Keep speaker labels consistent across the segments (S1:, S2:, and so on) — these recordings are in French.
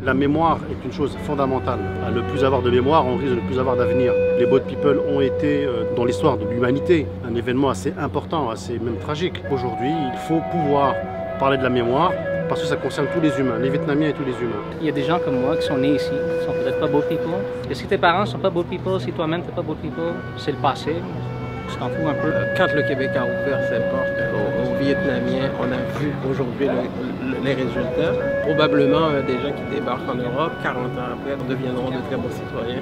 S1: La mémoire est une chose fondamentale. À ne plus avoir de mémoire, on risque de ne plus avoir d'avenir. Les Boat People ont été, dans l'histoire de l'humanité, un événement assez important, assez même tragique. Aujourd'hui, il faut pouvoir parler de la mémoire parce que ça concerne tous les humains, les Vietnamiens et tous les humains.
S2: Il y a des gens comme moi qui sont nés ici, qui sont peut-être pas Boat People. Et si tes parents ne sont pas Boat People, si toi-même tu n'es pas Boat People, c'est le passé. Tu t'en fous un peu.
S3: Quand le Québec a ouvert ses portes aux Vietnamiens, on a vu aujourd'hui les résultats. Probablement des gens qui débarquent en Europe, 40 ans après, deviendront de très bons citoyens.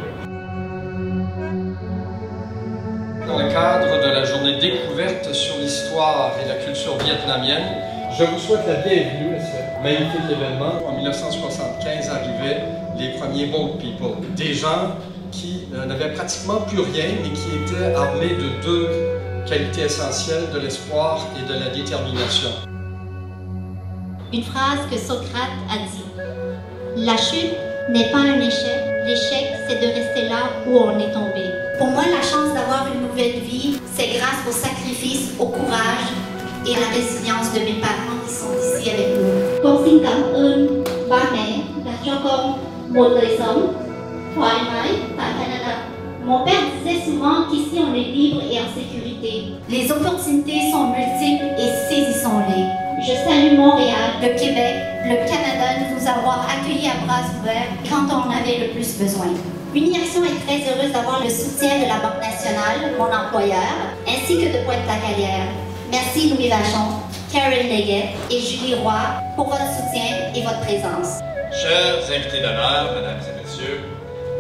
S4: Dans le cadre de la journée découverte sur l'histoire et la culture vietnamienne, je vous souhaite la bienvenue à ce magnifique événement. En 1975 arrivaient les premiers Boat People, des gens qui n'avaient pratiquement plus rien, mais qui étaient armés de deux qualités essentielles, de l'espoir et de la détermination.
S5: Une phrase que Socrate a dit. La chute n'est pas un échec. L'échec, c'est de rester là où on est tombé. Pour moi, la chance d'avoir une nouvelle vie, c'est grâce au sacrifice, au courage et à la résilience de mes parents qui sont ici avec nous. Con xin cảm ơn ba mẹ đã cho con một đời sống thoải mái tại Canada. Mon père disait souvent qu'ici on est libre et en sécurité. Les opportunités sont multiples et saisissons-les. Je salue Montréal, le Québec, le Canada de nous avoir accueillis à bras ouverts quand on avait le plus besoin. Uniaction est très heureuse d'avoir le soutien de la Banque nationale, mon employeur, ainsi que de Pointe-la-Gallière. Merci Louis Vachon, Karen Leggett et Julie Roy pour votre soutien et votre présence.
S6: Chers invités d'honneur, mesdames et messieurs,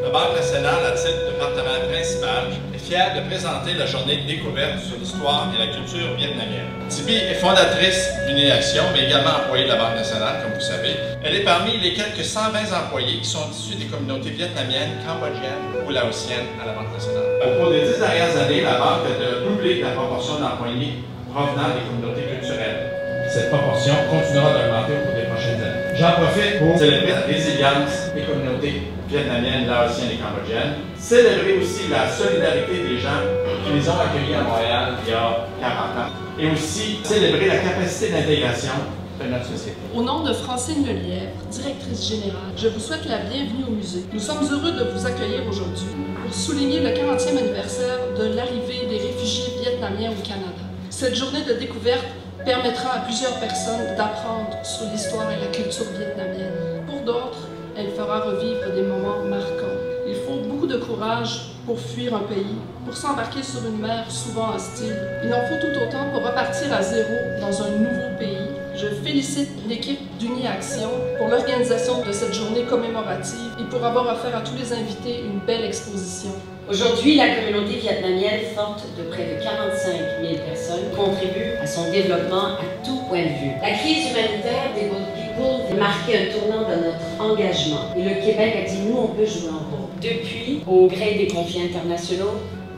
S6: la Banque nationale, à titre de partenaire principal, est fière de présenter la journée de découverte sur l'histoire et la culture vietnamienne. Tibi est fondatrice d'Uniaction, mais également employée de la Banque nationale, comme vous savez. Elle est parmi les quelques 120 employés qui sont issus des communautés vietnamiennes, cambodgiennes ou laotiennes à la Banque nationale. Au cours des 10 dernières années, la Banque a doublé la proportion d'employés provenant des communautés culturelles. Cette proportion continuera d'augmenter au cours des prochaines années. J'en profite pour célébrer la résilience des communautés vietnamiennes, laotiennes et cambodgiennes. Célébrer aussi la solidarité des gens qui les ont accueillis à Montréal il y a 40 ans. Et aussi célébrer la capacité d'intégration de notre société.
S7: Au nom de Francine Lelièvre, directrice générale, je vous souhaite la bienvenue au musée. Nous sommes heureux de vous accueillir aujourd'hui pour souligner le 40e anniversaire de l'arrivée des réfugiés vietnamiens au Canada. Cette journée de découverte permettra à plusieurs personnes d'apprendre sur l'histoire et la culture vietnamienne. Pour d'autres, elle fera revivre des moments marquants. Il faut beaucoup de courage pour fuir un pays, pour s'embarquer sur une mer souvent hostile. Il en faut tout autant pour repartir à zéro dans un nouveau pays. Je félicite l'équipe d'Uniaction pour l'organisation de cette journée commémorative et pour avoir offert à tous les invités une belle exposition.
S8: Aujourd'hui, la communauté vietnamienne, forte de près de 45 000 personnes, contribue à son développement à tout point de vue. La crise humanitaire des Boat People a marqué un tournant dans notre engagement et le Québec a dit « nous, on peut jouer un rôle ». Depuis, au gré des conflits internationaux,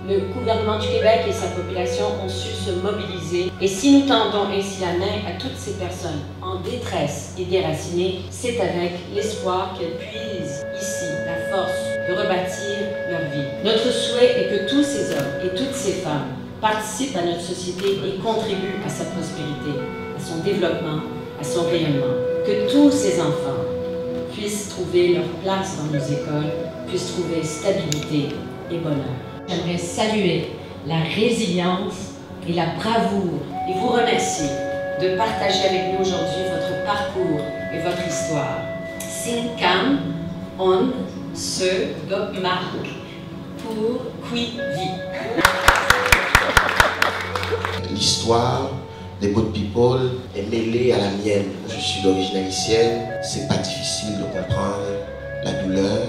S8: le gouvernement du Québec et sa population ont su se mobiliser. Et si nous tendons ainsi la main à toutes ces personnes en détresse et déracinées, c'est avec l'espoir qu'elles puisent ici la force de rebâtir leur vie. Notre souhait est que tous ces hommes et toutes ces femmes participent à notre société et contribuent à sa prospérité, à son développement, à son rayonnement. Que tous ces enfants puissent trouver leur place dans nos écoles, puissent trouver stabilité et bonheur. J'aimerais saluer la résilience et la bravoure et vous remercier de partager avec nous aujourd'hui votre parcours et votre histoire. Xin cam on se gop mark pour qui vit.
S9: L'histoire des Boat People est mêlée à la mienne. Je suis d'origine haïtienne, c'est pas difficile de comprendre la douleur,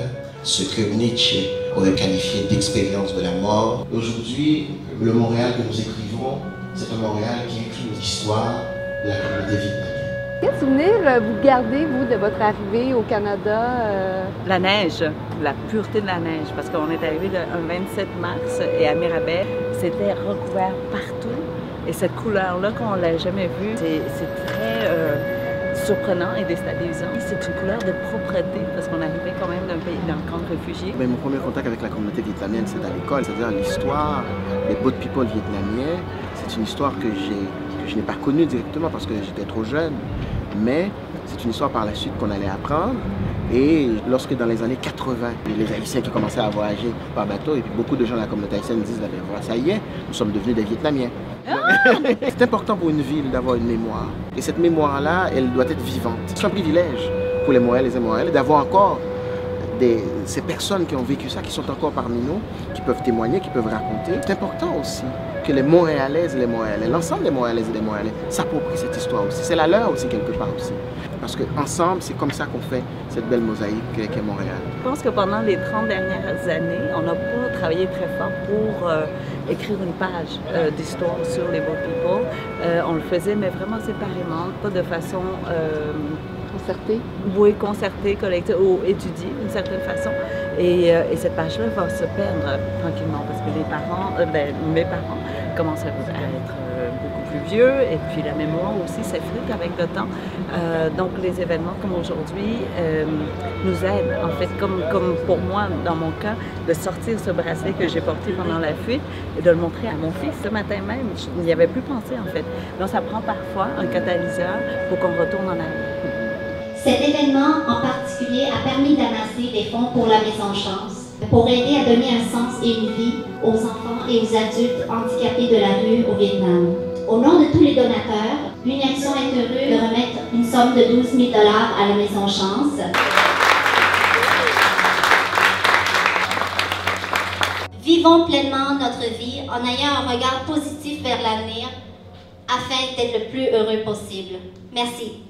S9: ce que Nietzsche aurait qualifié d'expérience de la mort. Aujourd'hui, le Montréal que nous écrivons, c'est un Montréal qui inclut l'histoire de la communauté vietnamienne.
S10: Quel souvenir vous gardez, vous, de votre arrivée au Canada?
S11: La neige, la pureté de la neige, parce qu'on est arrivé le 27 mars et à Mirabel, c'était recouvert partout. Et cette couleur-là, qu'on ne l'a jamais vue, c'est très surprenant et déstabilisant. C'est une couleur de propreté, parce qu'on arrivait quand même d'un pays d'un camp de réfugiés.
S1: Mais mon premier contact avec la communauté vietnamienne, c'est à l'école. C'est-à-dire l'histoire des Boat People vietnamiens, c'est une histoire que je n'ai pas connue directement parce que j'étais trop jeune.
S9: mais c'est une histoire par la suite qu'on allait apprendre. Et lorsque dans les années 80, les Haïtiens qui commençaient à voyager par bateau, et puis beaucoup de gens de la communauté haïtienne disent, voilà, ça y est, nous sommes devenus des Vietnamiens. C'est important pour une ville d'avoir une mémoire. Et cette mémoire-là, elle doit être vivante. C'est un privilège pour les Montréalais et les Montréalais d'avoir encore ces personnes qui ont vécu ça, qui sont encore parmi nous, qui peuvent témoigner, qui peuvent raconter. C'est important aussi que les Montréalaises et les Montréalais, l'ensemble des Montréalaises et des Montréalais, s'approprient cette histoire aussi. C'est la leur aussi quelque part aussi. Parce qu'ensemble, c'est comme ça qu'on fait cette belle mosaïque qu'est Montréal.
S11: Je pense que pendant les 30 dernières années, on n'a pas travaillé très fort pour écrire une page d'histoire sur les Boat People. On le faisait, mais vraiment séparément, pas de façon...
S10: concertée?
S11: Oui, concertée, collectée ou étudiée d'une certaine façon. Et cette page-là va se perdre tranquillement parce que les parents, mes parents commencent à être beaucoup plus vieux et puis la mémoire aussi s'effrite avec le temps. Donc les événements comme aujourd'hui nous aident en fait, comme pour moi dans mon cas, de sortir ce bracelet que j'ai porté pendant la fuite et de le montrer à mon fils ce matin même. Je n'y avais plus pensé en fait. Donc ça prend parfois un catalyseur pour qu'on retourne en arrière.
S5: Cet événement en particulier a permis d'amasser des fonds pour la Maison Chance, pour aider à donner un sens et une vie aux enfants et aux adultes handicapés de la rue au Vietnam. Au nom de tous les donateurs, l'Uniaction est heureuse de remettre une somme de 12 000 $ à la Maison Chance. Vivons pleinement notre vie en ayant un regard positif vers l'avenir afin d'être le plus heureux possible. Merci.